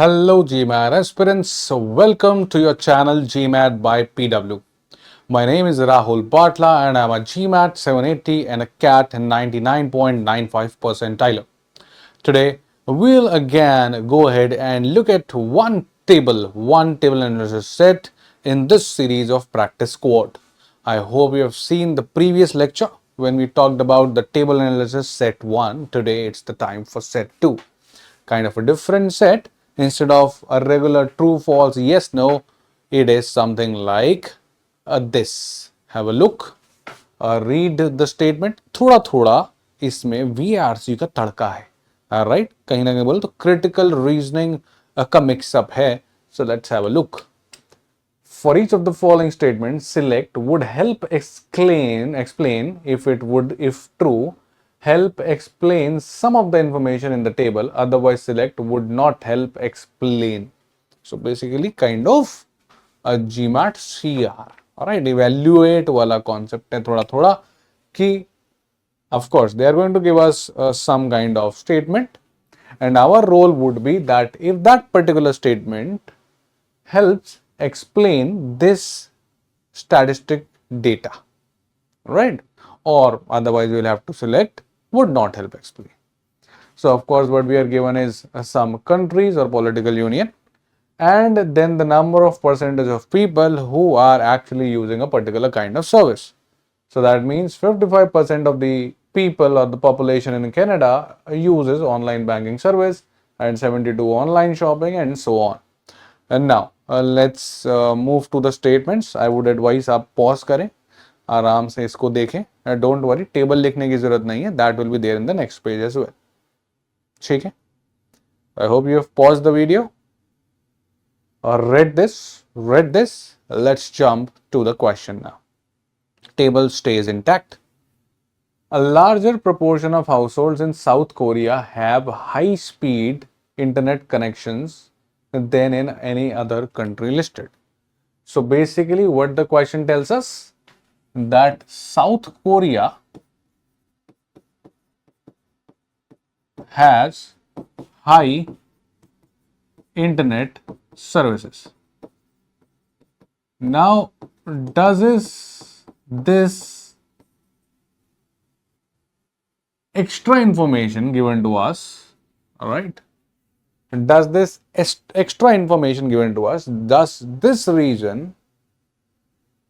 Hello GMAT aspirants, so welcome to your channel GMAT by PW. My name is Rahul Bartla and I'm a GMAT 780 and a CAT 99.95 percentile. Today we'll again go ahead and look at one table analysis set in this series of practice squad. I hope you have seen the previous lecture when we talked about the table analysis set 1. Today it's the time for set 2. Kind of a different set. Instead of a regular true false yes no, it is something like this. Have a look, read the statement. थोड़ा थोड़ा इसमें VRC का तड़का है, right, कहीं ना कहीं बोले तो क्रिटिकल रीजनिंग का मिक्सअप है. So let's have a look. For each of the following statements, select would help explain if true, help explain some of the information in the table, otherwise select would not help explain. So basically kind of a GMAT CR. Alright, evaluate wala concept hai thoda thoda ki of course they are going to give us some kind of statement and our role would be that if that particular statement helps explain this statistic data, right? Or otherwise we'll have to select would not help explain. So of course what we are given is some countries or political union and then the number of percentage of people who are actually using a particular kind of service. So that means 55% of the people or the population in Canada uses online banking service and 72 online shopping and so on. And now let's move to the statements. I would advise आप pause करें, आराम से इसको देखें. Don't worry, table लिखने की जरूरत नहीं है. That will be there in the next page as well. ठीक है? I hope you have paused the video or read this. Let's jump to the question now. Table stays intact. A larger proportion of households in South Korea have high-speed internet connections than in any other country listed. So basically what the question tells us, that South Korea has high internet services. Now does this extra information given to us, all right, does this extra information given to us, does this region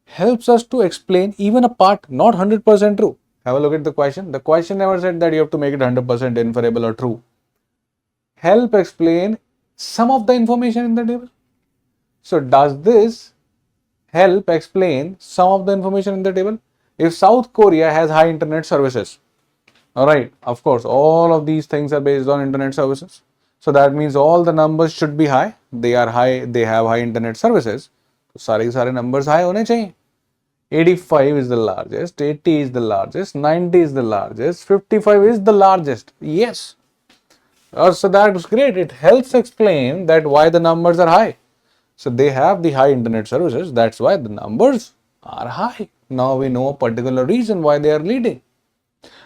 helps us to explain even a part not 100% true? Have a look at the question. The question never said that you have to make it 100% inferable or true. Help explain some of the information in the table. So does this help explain some of the information in the table? If South Korea has high internet services, all right, of course all of these things are based on internet services. So that means all the numbers should be high. They are high, they have high internet services. तो सारे के सारे numbers high होने चाहिए. 85 is the largest, 80 is the largest, 90 is the largest, 55 is the largest. Yes. So that's great. It helps explain that why the numbers are high. So they have the high internet services. That's why the numbers are high. Now we know a particular reason why they are leading.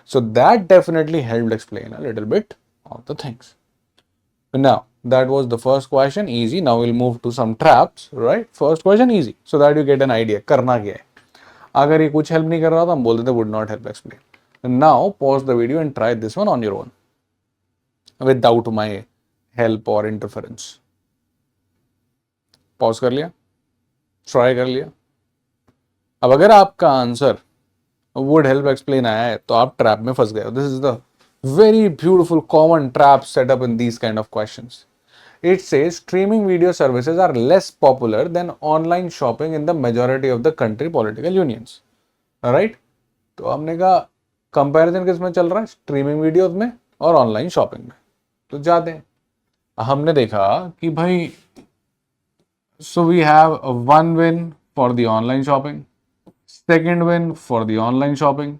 So that definitely helped explain a little bit of the things. Now that was the first question, easy. Now we'll move to some traps, right? First question easy, so that you get an idea करना क्या है. अगर ये कुछ help नहीं कर रहा तो हम बोल देते would not help explain. And now pause the video and try this one on your own without my help or interference. Pause कर लिया, try कर लिया. अब अगर आपका आंसर would help explain आया है तो आप ट्रैप में फंस गए. This is the very beautiful common trap set up in these kind of questions. It says streaming video services are less popular than online shopping in the majority of the country political unions. Alright? तो हमने कहा comparison किस में चल रहा है, streaming videos में और ऑनलाइन शॉपिंग में. तो जाते हैं, हमने देखा कि भाई so we have a one win for the online shopping, second win for the online shopping,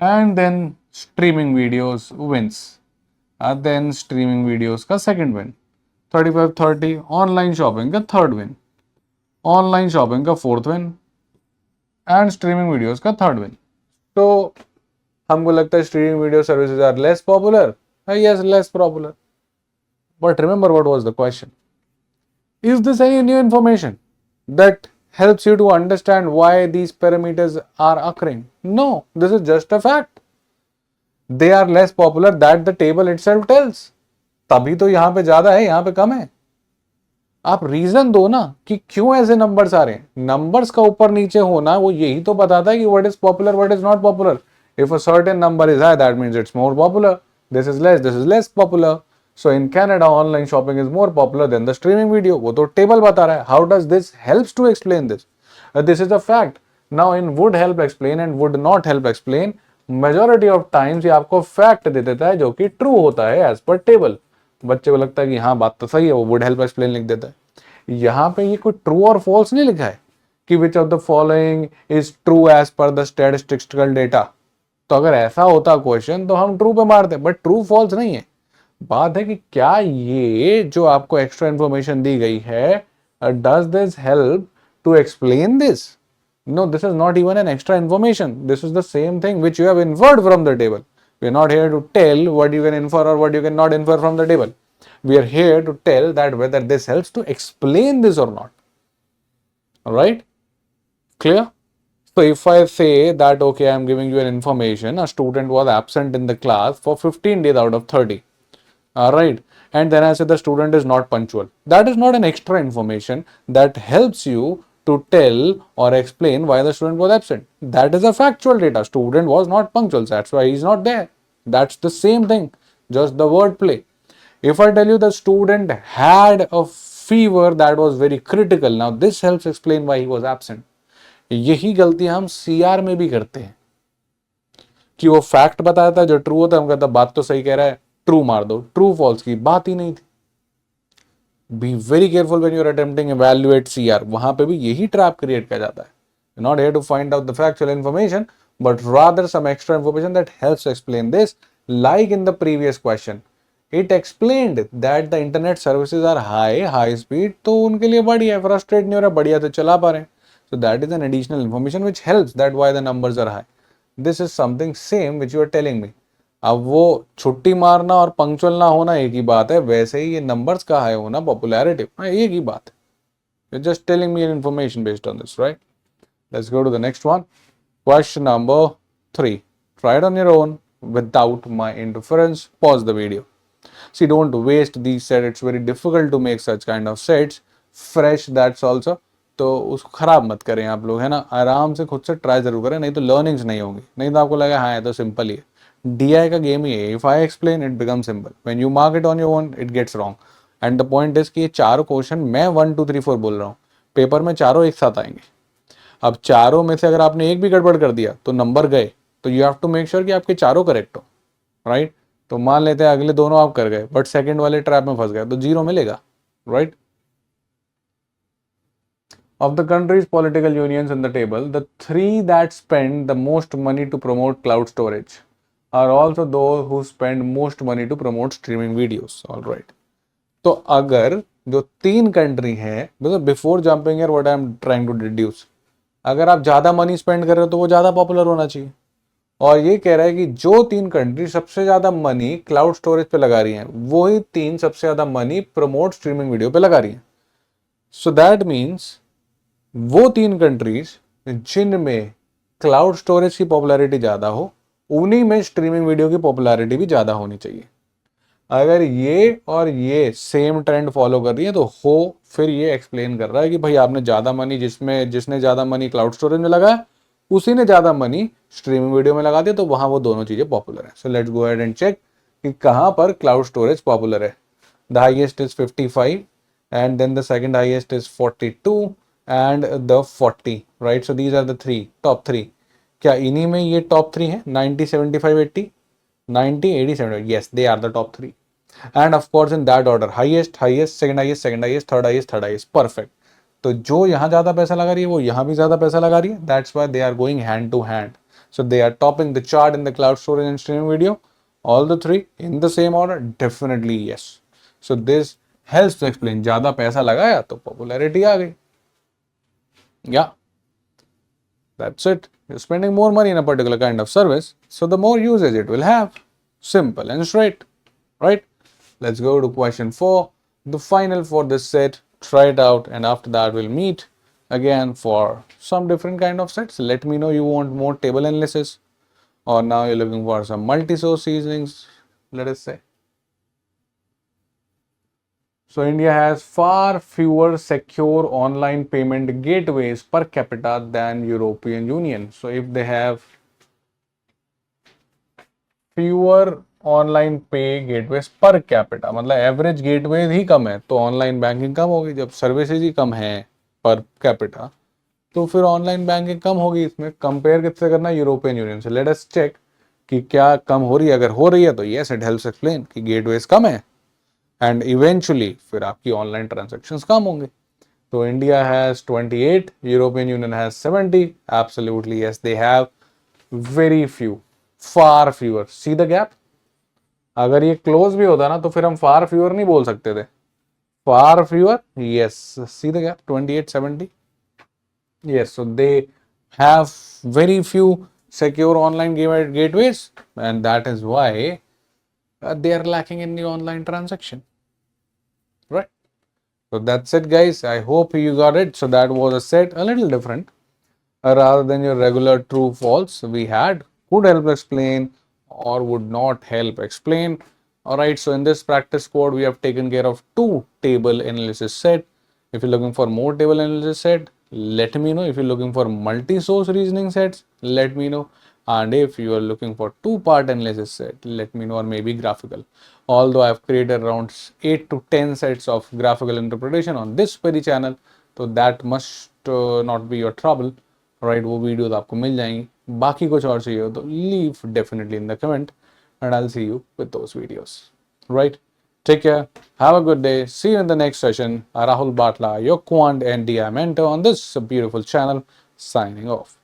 and then streaming videos wins. Then streaming videos का second win, 35-30. ऑनलाइन शॉपिंग का थर्ड विन, ऑनलाइन शॉपिंग का fourth win and streaming videos का third win. तो हमको लगता है streaming video services are less popular. Yes, less popular. But remember what was the question. Is this any new information that helps you to understand why these parameters are occurring? No, this is just a fact. They are less popular that the table itself tells. तभी तो यहां पे ज्यादा है, यहां पे कम है. आप रीजन दो ना कि क्यों ऐसे नंबर्स आ रहे हैं. नंबर्स का ऊपर नीचे होना वो यही तो बताता है कि what is popular, what is not popular. If a certain number is high, that means it's more popular. This is less popular. So in Canada online shopping is more popular than the streaming video. वो तो table बता रहा है. How does this helps to explain this? This is a fact. Now in would help explain and would not help explain, majority of times ये आपको fact they देता है जो कि ट्रू होता है एज पर टेबल. बच्चे को लगता है कि हाँ बात तो सही है, वो वुड हेल्प एक्सप्लेन लिख देता है. यहां पे ये कोई ट्रू और फॉल्स नहीं लिखा है कि which of the following is true as per the statistical data. तो अगर ऐसा होता क्वेश्चन तो हम ट्रू पे मारते, बट ट्रू फॉल्स नहीं है. बात है कि क्या ये जो आपको एक्स्ट्रा इंफॉर्मेशन दी गई है, does this help to explain this? No, this is not even an extra information. This is the same thing which you have inferred from the table. We are not here to tell what you can infer or what you cannot infer from the table. We are here to tell that whether this helps to explain this or not. Alright? Clear? So if I say that, okay, I am giving you an information, a student was absent in the class for 15 days out of 30. Alright? And then I say the student is not punctual. That is not an extra information that helps you to tell or explain why the student was absent. That is a factual data. Student was not punctual, that's why he is not there. That's the same thing, just the word play. If I tell you the student had a fever that was very critical, now this helps explain why he was absent. यही गलती हम CR में भी करते हैं कि वो fact बताता है जो ट्रू होता है, हम कहते हैं बात तो सही कह रहा है, ट्रू मार दो. ट्रू फॉल्स की बात ही नहीं थी. Be very careful when you are attempting evaluate CR. वहां पे भी यही ट्रैप क्रिएट किया जाता है. Not here to find out the factual information but rather some extra information that helps explain this. Like in the previous question, it explained that the internet services are high speed, तो उनके लिए बढ़िया है, frustrate नहीं हो रहा, बढ़िया तो चला पा रहे हैं. So that is an additional information which helps that why the numbers are high. This is something same which you are telling me. अब वो छुट्टी मारना और पंक्चुअल ना होना एक ही बात है, वैसे ही ये नंबर्स का हाई होना, पॉपुलैरिटी एक ही बात है. You're just telling me an information based on this, right? Let's go to the next one. Question number 3. Try it on your own without my interference. Pause the video. See, don't waste these sets. It's very difficult to make such kind of sets. Fresh, that's also. तो उसको खराब मत करें आप लोग, है ना. आराम से खुद से ट्राई जरूर करें, नहीं तो लर्निंग्स नहीं होंगी. नहीं तो आपको लगा हाँ ये तो सिंपल ही है. DI का गेम ही है. If I explain it become simple, when you mark it on your own it gets wrong. And the point is कि ये चारों क्वेश्चन मैं 1 2 3 4 बोल रहा हूँ, पेपर में चारों एक साथ आएंगे. अब चारों में से अगर आपने एक भी गड़बड़ कर दिया तो नंबर गए. तो you have to make sure कि आपके चारों करेक्ट हो, राइट. तो मान लेते हैं अगले दोनों आप कर गए बट सेकंड वाले ट्रैप में फंस गए तो 0 मिलेगा, right. Of the country's political unions in the table, the 3 that spend the most money to promote cloud storage are also those who spend most money to promote streaming videos. All right. तो अगर जो 3 country है, मतलब before jumping here what I am trying to deduce, अगर आप ज्यादा money spend कर रहे हो तो वो ज्यादा पॉपुलर होना चाहिए. और ये कह रहा है कि जो 3 कंट्री सबसे ज्यादा मनी क्लाउड स्टोरेज पे लगा रही हैं, वही 3 सबसे ज्यादा मनी प्रमोट स्ट्रीमिंग वीडियो पे लगा रही हैं. सो दैट मीन्स वो 3 कंट्रीज जिनमें क्लाउड स्टोरेज की पॉपुलैरिटी ज्यादा हो, उन्हीं में स्ट्रीमिंग वीडियो की पॉपुलैरिटी भी ज्यादा होनी चाहिए. अगर ये और ये सेम ट्रेंड फॉलो कर रही है तो फिर ये एक्सप्लेन कर रहा है कि भाई आपने ज्यादा मनी, जिसने ज्यादा मनी क्लाउड स्टोरेज में लगाया उसी ने ज्यादा मनी स्ट्रीमिंग वीडियो में लगा दिया, तो वहां वो दोनों चीजें पॉपुलर है. So let's go ahead and check कि कहां पर क्लाउड स्टोरेज पॉपुलर है. The highest is 55 and then the second highest is 42 and the 40, right. So these are the top 3. क्या इन्हीं में ये top 3 है? 90, 75, 80, 90, 80, 70. Yes, they are the top 3. And of course in that order, highest, second highest, third highest. Perfect. तो जो यहाँ ज्यादा पैसा लगा रही है वो यहाँ भी ज्यादा पैसा लगा रही है. That's why they are going hand to hand. So they are topping the chart in the cloud storage and streaming video. All the 3 in the same order? Definitely yes. So this helps to explain. ज्यादा पैसा लगाया तो popularity आ गई. Yeah, that's it. You're spending more money in a particular kind of service, so the more usage it will have. Simple and straight, right? Let's go to question 4, the final for this set. try it out, and after that we'll meet again for some different kind of sets. Let me know you want more table analysis, or now you're looking for some multi-source reasonings, let us say. So India has far fewer secure online payment gateways per capita than European Union. So if they have fewer online पे gateways per capita, मतलब average gateway ही कम है तो online banking कम होगी. जब services ही कम है per capita तो फिर online banking कम होगी. इसमें कंपेयर किससे करना है? यूरोपियन यूनियन से. लेट अस चेक कि क्या कम हो रही है. अगर हो रही है तो यस, इट हेल्प्स एक्सप्लेन कि गेटवेज कम है एंड इवेंचुअली फिर आपकी ऑनलाइन ट्रांजेक्शन्स कम होंगे. तो India has 28, European union has 70. Absolutely yes, they have very few, far fewer. C the gap. अगर ये क्लोज भी होता ना तो फिर हम फार फ्यूअर नहीं बोल सकते थे. Far fewer, yes. See the gap, 28-70. Yes, so they have very few secure online gateways, and that is why they are lacking in the online transaction. Right. So that's it, guys. I hope you got it. So that was a set a little different rather than your regular true false we had. Could help explain or would not help explain. Alright, so in this practice code, we have taken care of 2 table analysis set. If you're looking for more table analysis set, let me know. If you're looking for multi-source reasoning sets, let me know. And if you are looking for 2-part analysis set, let me know, or maybe graphical. Although I've created around 8 to 10 sets of graphical interpretation on this very channel, so that must not be your trouble. Right, वो videos आपको मिल जाएंगी. बाकी कुछ और चाहिए हो तो leave definitely in the comment and I will see you with those videos. Right, take care, have a good day, see you in the next session. Rahul Batla, your quant and DM mentor on this beautiful channel, signing off.